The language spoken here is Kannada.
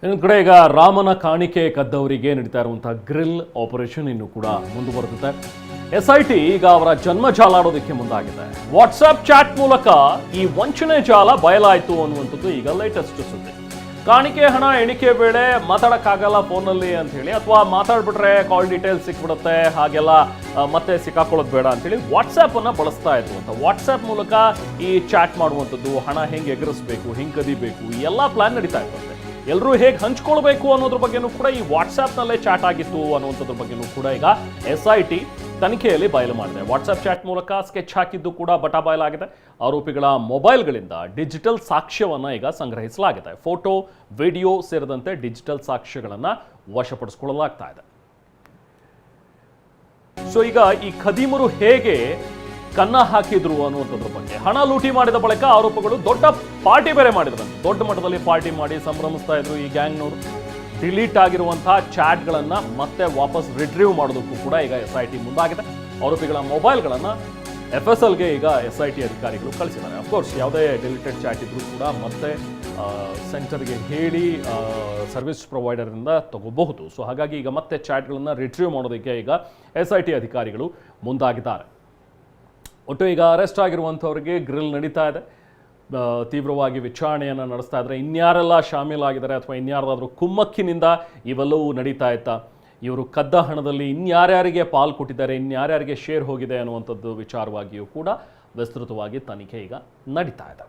ಇನ್ನೊಂದು ಕಡೆ ಈಗ ರಾಮನ ಕಾಣಿಕೆ ಕದ್ದವರಿಗೆ ನಡೀತಾ ಇರುವಂತಹ ಗ್ರಿಲ್ ಆಪರೇಷನ್ ಇನ್ನು ಕೂಡ ಮುಂದುವರೆದಿದೆ. SIT ಈಗ ಅವರ ಜನ್ಮ ಜಾಲಾಡೋದಕ್ಕೆ ಮುಂದಾಗಿದೆ. ವಾಟ್ಸ್ಆಪ್ ಚಾಟ್ ಮೂಲಕ ಈ ವಂಚನೆ ಜಾಲ ಬಯಲಾಯಿತು ಅನ್ನುವಂಥದ್ದು ಈಗ ಲೇಟೆಸ್ಟ್ ಸುದ್ದಿ. ಕಾಣಿಕೆ ಹಣ ಎಣಿಕೆ ವೇಳೆ ಮಾತಾಡಕ್ಕಾಗಲ್ಲ ಫೋನಲ್ಲಿ ಅಂತ ಹೇಳಿ, ಅಥವಾ ಮಾತಾಡ್ಬಿಟ್ರೆ ಕಾಲ್ ಡೀಟೇಲ್ಸ್ ಸಿಕ್ಬಿಡುತ್ತೆ, ಹಾಗೆಲ್ಲ ಮತ್ತೆ ಸಿಕ್ಕಾಕೊಳ್ಳೋದು ಬೇಡ ಅಂತೇಳಿ ವಾಟ್ಸ್ಆ್ಯಪ್ ಅನ್ನ ಬಳಸ್ತಾ ಇತ್ತು ಅಂತ. ವಾಟ್ಸ್ಆ್ಯಪ್ ಮೂಲಕ ಈ ಚಾಟ್ ಮಾಡುವಂಥದ್ದು, ಹಣ ಹೆಂಗೆ ಎಗರಿಸಬೇಕು, ಹೆಂಗೆ ಕದಿಬೇಕು, ಈ ಎಲ್ಲ ಪ್ಲಾನ್ ನಡೀತಾ ಇತ್ತು. ಎಲ್ಲರೂ ಹೇಗೆ ಹಂಚ್ಕೊಳ್ಬೇಕು ಅನ್ನೋದ್ರ ಬಗ್ಗೆನೂ ಕೂಡ ಈ ವಾಟ್ಸ್ಆ್ಯಪ್ನಲ್ಲೇ ಚಾಟ್ ಆಗಿತ್ತು ಅನ್ನುವಂಥದ್ರ ಬಗ್ಗೆನೂ ಕೂಡ ಈಗ SIT ತನಿಖೆಯಲ್ಲಿ ಬಯಲು ಮಾಡಿದೆ. ವಾಟ್ಸ್ಆ್ಯಪ್ ಚಾಟ್ ಮೂಲಕ ಸ್ಕೆಚ್ ಹಾಕಿದ್ದು ಕೂಡ ಬಯಲಾಗಿದೆ. ಆರೋಪಿಗಳ ಮೊಬೈಲ್ಗಳಿಂದ ಡಿಜಿಟಲ್ ಸಾಕ್ಷ್ಯವನ್ನ ಈಗ ಸಂಗ್ರಹಿಸಲಾಗಿದೆ. ಫೋಟೋ, ವಿಡಿಯೋ ಸೇರಿದಂತೆ ಡಿಜಿಟಲ್ ಸಾಕ್ಷ್ಯಗಳನ್ನ ವಶಪಡಿಸಿಕೊಳ್ಳಲಾಗ್ತಾ ಇದೆ. ಸೊ ಈಗ ಈ ಖದೀಮರು ಹೇಗೆ ಕನ್ನ ಹಾಕಿದ್ರು ಅನ್ನುವಂಥದ್ರ ಬಗ್ಗೆ, ಹಣ ಲೂಟಿ ಮಾಡಿದ ಬಳಿಕ ಆರೋಪಿಗಳು ದೊಡ್ಡ ಪಾರ್ಟಿ ಬೇರೆ ಮಾಡಿದ್ರಂತೆ. ದೊಡ್ಡ ಮಟ್ಟದಲ್ಲಿ ಪಾರ್ಟಿ ಮಾಡಿ ಸಂಭ್ರಮಿಸ್ತಾ ಇದ್ರು ಈ ಗ್ಯಾಂಗ್ನವರು. ಡಿಲೀಟ್ ಆಗಿರುವಂತಹ ಚಾಟ್ಗಳನ್ನ ಮತ್ತೆ ವಾಪಸ್ ರಿಟ್ರೀವ್ ಮಾಡೋದಕ್ಕೂ ಕೂಡ ಈಗ SIT ಮುಂದಾಗಿದೆ. ಆರೋಪಿಗಳ ಮೊಬೈಲ್ಗಳನ್ನು FSLಗೆ ಈಗ SIT ಅಧಿಕಾರಿಗಳು ಕಳಿಸಿದ್ದಾರೆ. ಅಫ್ಕೋರ್ಸ್ ಯಾವುದೇ ಡಿಲೀಟೆಡ್ ಚಾಟ್ ಇದ್ರೂ ಕೂಡ ಮತ್ತೆ ಸೆಂಟರ್ಗೆ ಹೇಳಿ ಸರ್ವಿಸ್ ಪ್ರೊವೈಡರಿಂದ ತಗೋಬಹುದು. ಸೊ ಹಾಗಾಗಿ ಈಗ ಮತ್ತೆ ಚಾಟ್ಗಳನ್ನು ರಿಟ್ರೀವ್ ಮಾಡೋದಕ್ಕೆ ಈಗ SIT ಅಧಿಕಾರಿಗಳು ಮುಂದಾಗಿದ್ದಾರೆ. ಒಟ್ಟು ಈಗ ಅರೆಸ್ಟ್ ಆಗಿರುವಂಥವ್ರಿಗೆ ಗ್ರಿಲ್ ನಡೀತಾ ಇದೆ. ತೀವ್ರವಾಗಿ ವಿಚಾರಣೆಯನ್ನು ನಡೆಸ್ತಾ ಇದ್ದಾರೆ. ಇನ್ಯಾರೆಲ್ಲ ಶಾಮೀಲಾಗಿದ್ದಾರೆ ಅಥವಾ ಇನ್ಯಾರಾದರೂ ಕುಮ್ಮಕ್ಕಿನಿಂದ ಇವೆಲ್ಲವೂ ನಡೀತಾ ಇತ್ತಾ, ಇವರು ಕದ್ದ ಹಣದಲ್ಲಿ ಇನ್ಯಾರ್ಯಾರಿಗೆ ಪಾಲ್ ಕೊಟ್ಟಿದ್ದಾರೆ, ಇನ್ಯಾರ್ಯಾರಿಗೆ ಶೇರ್ ಹೋಗಿದೆ ಅನ್ನುವಂಥದ್ದು ವಿಚಾರವಾಗಿಯೂ ಕೂಡ ವಿಸ್ತೃತವಾಗಿ ತನಿಖೆ ಈಗ ನಡೀತಾ ಇದೆ.